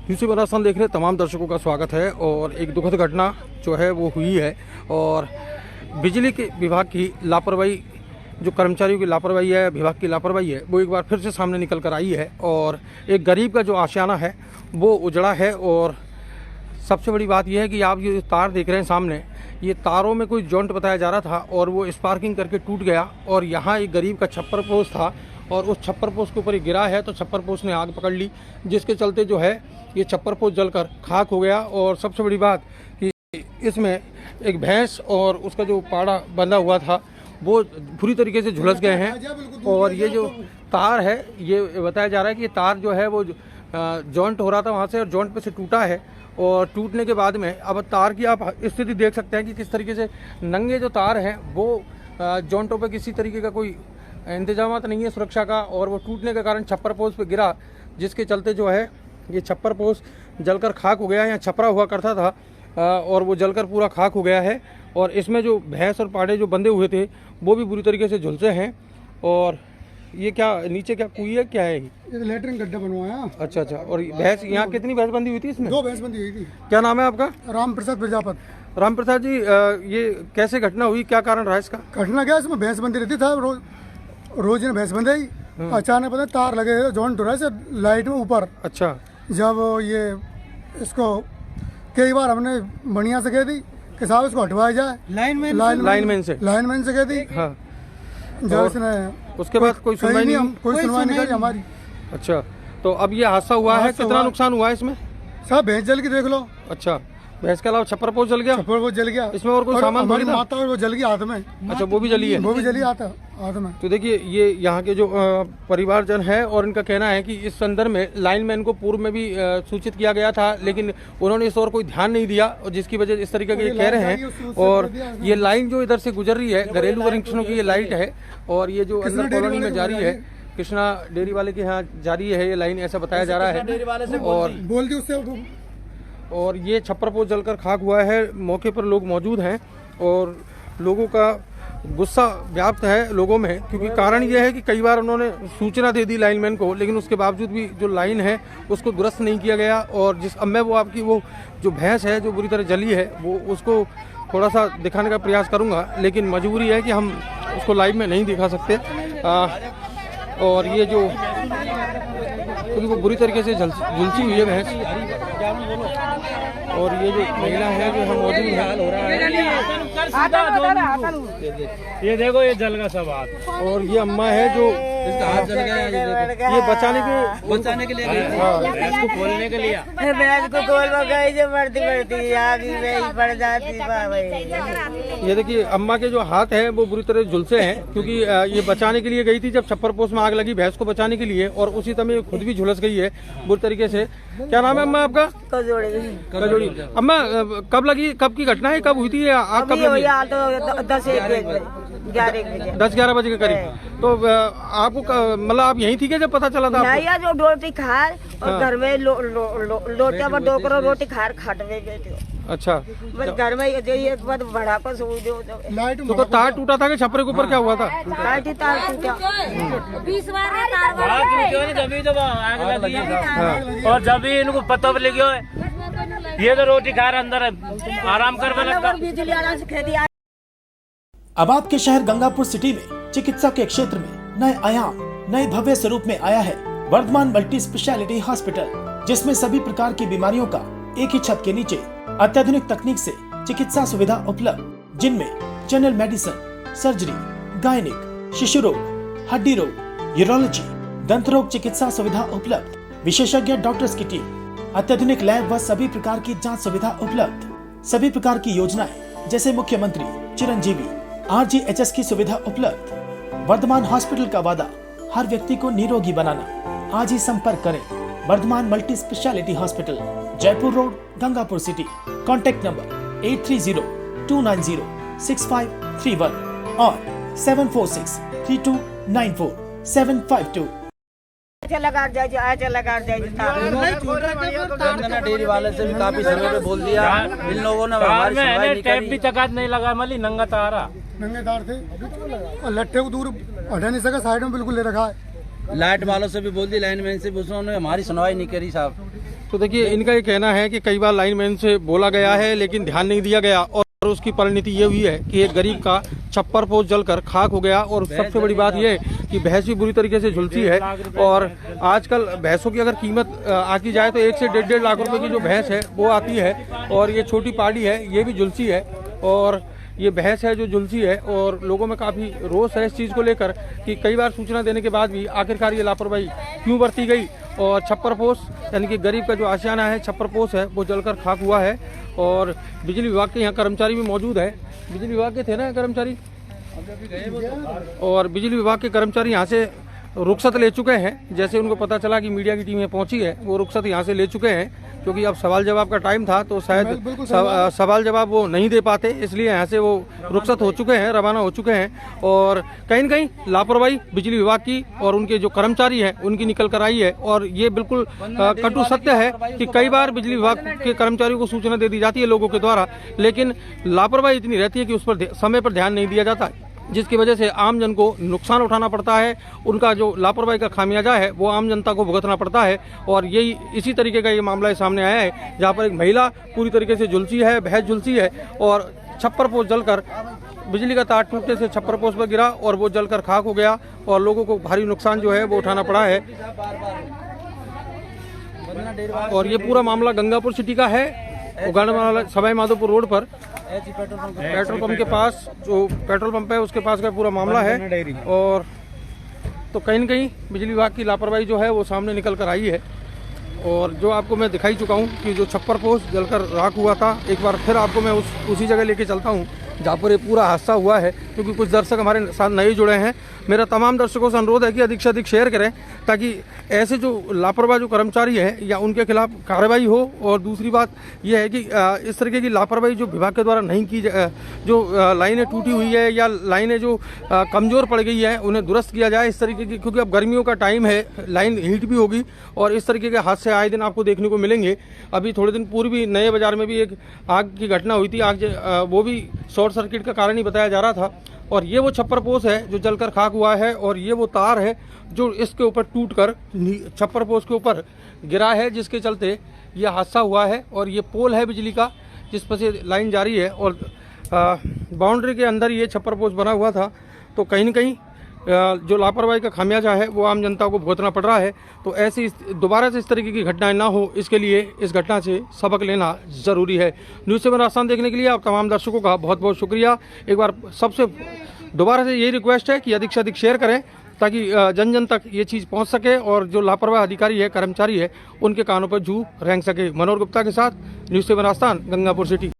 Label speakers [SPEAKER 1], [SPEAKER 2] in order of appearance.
[SPEAKER 1] UC Rajasthan देख रहे तमाम दर्शकों का स्वागत है। और एक दुखद घटना जो है वो हुई है और बिजली के विभाग की लापरवाही, जो कर्मचारियों की लापरवाही है, विभाग की लापरवाही है, वो एक बार फिर से सामने निकल कर आई है। और एक गरीब का जो आशियाना है वो उजड़ा है। और सबसे बड़ी बात यह है कि आप ये तार देख रहे हैं सामने, ये तारों में कोई जॉइंट बताया जा रहा था और वो स्पार्किंग करके टूट गया। और यहाँ एक गरीब का छप्पर पोस्ट था और उस छप्पर पोस्ट के ऊपर ही गिरा है, तो छप्पर पोस्ट ने आग पकड़ ली, जिसके चलते जो है ये छप्पर पोस्ट जलकर खाक हो गया। और सबसे बड़ी बात कि इसमें एक भैंस और उसका जो पाड़ा बंधा हुआ था वो पूरी तरीके से झुलस गए हैं। और ये जो तार है, ये बताया जा रहा है कि ये तार जो है वो जॉइंट हो रहा था वहाँ से और जॉइंट पे से टूटा है। और टूटने के बाद में अब तार की आप स्थिति देख सकते हैं कि किस तरीके से नंगे जो तार हैं वो जॉइंटों पे किसी तरीके का कोई इंतजाम नहीं है सुरक्षा का, और वो टूटने के कारण छप्पर पोस्ट पे गिरा, जिसके चलते जो है ये छप्पर पोस्ट जलकर खाक हो गया। यहाँ छपरा हुआ करता था और वो जलकर पूरा खाक हो गया है। और इसमें जो भैंस और पाड़े जो बंधे हुए थे वो भी बुरी तरीके से झुलसे हैं। और ये क्या नीचे क्या कुई है, क्या है ये?
[SPEAKER 2] लेटरिन गड्ढा बनवाया।
[SPEAKER 1] अच्छा अच्छा। और भैंस, यहाँ कितनी भैंस बंधी हुई थी इसमें?
[SPEAKER 2] 2 भैंस बंधी हुई थी।
[SPEAKER 1] क्या नाम है आपका?
[SPEAKER 2] राम प्रसाद प्रजापत।
[SPEAKER 1] राम प्रसाद जी, ये कैसे घटना हुई, क्या कारण रहा इसका?
[SPEAKER 2] घटना क्या, इसमें भैंस बंधी रहती था, रोज ने भैंस बंधाई, अचानक पता तार लगे जॉइंट हो रहा है लाइट में ऊपर।
[SPEAKER 1] अच्छा।
[SPEAKER 2] जब ये इसको कई बार हमने बढ़िया से कह दी कि साहब इसको हटवाया जाए, लाइनमैन से कह दी।
[SPEAKER 1] हाँ।
[SPEAKER 2] जब इसने
[SPEAKER 1] उसके बाद कोई सुनवाई नहीं,
[SPEAKER 2] कोई सुनवाई नहीं करी हमारी।
[SPEAKER 1] अच्छा, तो अब ये हादसा हुआ है, कितना नुकसान हुआ है इसमें?
[SPEAKER 2] साहब भैंस जल की देख लो।
[SPEAKER 1] अच्छा, भैंस के अलावा छप्पर पोस्ट जल गया?
[SPEAKER 2] छप्पर पोस्ट जल गया।
[SPEAKER 1] इसमें और कोई सामान
[SPEAKER 2] हमारी माता और वो जल गई हाथ में।
[SPEAKER 1] अच्छा, वो भी जली है?
[SPEAKER 2] वो भी जली हाथ में।
[SPEAKER 1] तो देखिए, ये यहाँ के जो परिवारजन है और इनका कहना है कि इस संदर्भ में लाइनमैन को पूर्व में भी सूचित किया गया था, लेकिन उन्होंने इस ओर कोई ध्यान नहीं दिया, और जिसकी वजह इस तरीके के कह रहे हैं। और ये लाइन जो इधर से गुजर रही है, घरेलू कनेक्शनों की ये लाइट है, और ये जो अंदर कॉलोनी में जा रही है, कृष्णा डेयरी वाले के यहाँ जारी है ये लाइन, ऐसा बताया जा रहा है। और
[SPEAKER 2] बोल दी उससे।
[SPEAKER 1] और ये छप्पर पोस्ट जलकर खाक हुआ है। मौके पर लोग मौजूद हैं और लोगों का गुस्सा व्याप्त है लोगों में, क्योंकि कारण ये है कि कई बार उन्होंने सूचना दे दी लाइनमैन को, लेकिन उसके बावजूद भी जो लाइन है उसको दुरुस्त नहीं किया गया। और अब मैं वो आपकी वो जो भैंस है जो बुरी तरह जली है वो उसको थोड़ा सा दिखाने का प्रयास करूँगा, लेकिन मजबूरी है कि हम उसको लाइव में नहीं दिखा सकते। और ये जो क्योंकि वो बुरी तरीके से झुलसी हुई है भैंस। और ये जो महिला है जो हम मौजूद है,
[SPEAKER 3] ये देखो ये जल का सब हाथ।
[SPEAKER 1] और ये अम्मा है जो इसका हाथ जल गया, ये बचाने के लिए
[SPEAKER 3] भैंस को खोलने के लिए
[SPEAKER 4] भैंस को खोल गई जो बढ़ती आगे पड़ जाती।
[SPEAKER 1] ये देखिए अम्मा के जो हाथ हैं वो बुरी तरह झुलसे हैं, क्योंकि ये बचाने के लिए गई थी जब छप्पर पोस्ट में आग लगी भैंस को बचाने के लिए, और उसी समय खुद भी झुलस गई है बुरी तरीके से। क्या नाम है अम्मा आपका? कजोड़ी। अम्मा, कब लगी, कब की घटना है, कब हुई थी आग, कब लगी? 10-11 बजे के करीब। तो आपको मतलब आप यहीं थी क्या जब पता चला था?
[SPEAKER 4] नहीं, जो रोटी खा और घर में लोटा पर 2 करोड़ रोटी खा बैठे।
[SPEAKER 1] अच्छा,
[SPEAKER 4] बस घर में ये बड़ा को सो दो।
[SPEAKER 1] तो तार टूटा था कि छपरे के ऊपर क्या हुआ था?
[SPEAKER 4] तार टूटा
[SPEAKER 3] 20 बार जब तो आग लगी। और जब भी इनको पता लगे ये तो रोटी खा रहा अंदर आराम कर।
[SPEAKER 5] अब आपके शहर गंगापुर सिटी में चिकित्सा के क्षेत्र में नए आयाम, नए भव्य स्वरूप में आया है वर्धमान मल्टी स्पेशलिटी हॉस्पिटल, जिसमें सभी प्रकार की बीमारियों का एक ही छत के नीचे अत्याधुनिक तकनीक से चिकित्सा सुविधा उपलब्ध, जिनमें जनरल मेडिसिन, सर्जरी, गायनिक, शिशु रोग, हड्डी रोग, यूरोलॉजी, दंत रोग चिकित्सा सुविधा उपलब्ध, विशेषज्ञ डॉक्टर्स की टीम, अत्याधुनिक लैब व सभी प्रकार की जांच सुविधा उपलब्ध, सभी प्रकार की योजनाएं जैसे मुख्यमंत्री चिरंजीवी RGHS की सुविधा उपलब्ध। वर्धमान हॉस्पिटल का वादा हर व्यक्ति को निरोगी बनाना। आज ही संपर्क करें Vardhman multi speciality hospital, Jaipur road, Gangapur city. Contact number 8302906531 और 7463294752।
[SPEAKER 6] डेयरी वाले से भी काफी समय पे बोल दिया, इन लोगों ने हमारी सुनवाई नहीं करी।
[SPEAKER 3] भी तक नहीं लगा, मली नंगा तारा
[SPEAKER 2] नंगे तार थे और लट्ठे को दूर हटा नहीं सका, साइड में बिल्कुल ले रखा है।
[SPEAKER 6] लाइट वालों से भी बोल दी, लाइनमैन से भी, उन्होंने हमारी सुनवाई नहीं करी साहब।
[SPEAKER 1] तो देखिए इनका ये कहना है कि कई बार लाइनमैन से बोला गया है लेकिन ध्यान नहीं दिया गया और उसकी परिणति ये हुई है कि एक गरीब का छप्पर पोस्ट जलकर खाक हो गया। और सबसे बड़ी बात ये है कि भैंस भी बुरी तरीके से झुलसी है और आजकल भैंसों की अगर कीमत आकी जाए तो 1 से 1.5 लाख रुपए की जो भैंस है वो आती है और ये छोटी पाड़ी है, ये भी झुलसी है और ये भैंस है जो झुलसी है। और लोगों में काफ़ी रोष है इस चीज़ को लेकर कि कई बार सूचना देने के बाद भी आखिरकार ये लापरवाही क्यों बरती गई। और छप्पर पोस्ट यानी कि गरीब का जो आशियाना है, छप्पर पोस्ट है, वो जलकर खाक हुआ है। और बिजली विभाग के यहाँ कर्मचारी भी मौजूद है, बिजली विभाग के थे ना कर्मचारी, और बिजली विभाग के कर्मचारी यहाँ से रुखसत ले चुके हैं। जैसे उनको पता चला कि मीडिया की टीम यहाँ पहुंची है, वो रुखसत यहाँ से ले चुके हैं क्योंकि अब सवाल जवाब का टाइम था तो शायद सवाल जवाब वो नहीं दे पाते, इसलिए यहाँ से वो रुखसत हो चुके हैं, रवाना हो चुके हैं। और कहीं न कहीं लापरवाही बिजली विभाग की और उनके जो कर्मचारी हैं उनकी निकल कर आई है। और ये बिल्कुल कटु सत्य है कि कई बार बिजली विभाग के कर्मचारियों को सूचना दे दी जाती है लोगों के द्वारा, लेकिन लापरवाही इतनी रहती है कि उस पर समय पर ध्यान नहीं दिया जाता, जिसकी वजह से आम जन को नुकसान उठाना पड़ता है। उनका जो लापरवाही का खामियाजा है वो आम जनता को भुगतना पड़ता है। और यही इसी तरीके का ये मामला सामने आया है जहाँ पर एक महिला पूरी तरीके से झुलसी है, भैंस झुलसी है और छप्पर पोस्ट जलकर बिजली का तार टूटने से छप्पर पोस्ट पर गिरा और वो जलकर खाक हो गया और लोगों को भारी नुकसान जो है वो उठाना पड़ा है। और ये पूरा मामला गंगापुर सिटी का है, उगाड़वाला सवाई माधोपुर रोड पर पेट्रोल पंप के पास, जो पेट्रोल पंप है उसके पास का पूरा मामला है। और तो कहीं न कहीं बिजली विभाग की लापरवाही जो है वो सामने निकल कर आई है। और जो आपको मैं दिखाई चुका हूँ कि जो छप्पर पोस्ट जलकर राख हुआ था, एक बार फिर आपको मैं उसी जगह लेके चलता हूँ जहाँ पर ये पूरा हादसा हुआ है, क्योंकि कुछ दर्शक हमारे साथ नए जुड़े हैं। मेरा तमाम दर्शकों से अनुरोध है कि अधिक से अधिक शेयर करें ताकि ऐसे जो लापरवाह जो कर्मचारी है या उनके खिलाफ कार्रवाई हो। और दूसरी बात यह है कि इस तरीके की लापरवाही जो विभाग के द्वारा नहीं की, जो लाइनें टूटी हुई है या लाइनें जो कमज़ोर पड़ गई है उन्हें दुरुस्त किया जाए इस तरीके की, क्योंकि अब गर्मियों का टाइम है, लाइन हीट भी होगी और इस तरीके के हादसे आए दिन आपको देखने को मिलेंगे। अभी थोड़े दिन पूर्व भी नए बाजार में भी एक आग की घटना हुई थी, आग वो भी शॉर्ट सर्किट का कारण ही बताया जा रहा था। और ये वो छप्पर पोस्ट है जो जलकर खाक हुआ है और ये वो तार है जो इसके ऊपर टूटकर छप्पर पोस्ट के ऊपर गिरा है, जिसके चलते यह हादसा हुआ है। और ये पोल है बिजली का जिस पर से लाइन जारी है और बाउंड्री के अंदर ये छप्पर पोस्ट बना हुआ था। तो कहीं न कहीं जो लापरवाही का खामियाजा है वो आम जनता को भुगतना पड़ रहा है। तो ऐसी दोबारा से इस तरीके की घटनाएं ना हो, इसके लिए इस घटना से सबक लेना ज़रूरी है। न्यूज़ 7 राजस्थान देखने के लिए आप तमाम दर्शकों का बहुत बहुत शुक्रिया। एक बार सबसे दोबारा से यही रिक्वेस्ट है कि अधिक से अधिक शेयर करें ताकि जन जन तक ये चीज़ पहुंच सके और जो लापरवाह अधिकारी है, कर्मचारी है, उनके कानों पर जू रेंग सके। मनोहर गुप्ता के साथ न्यूज़ 7 राजस्थान, गंगापुर सिटी।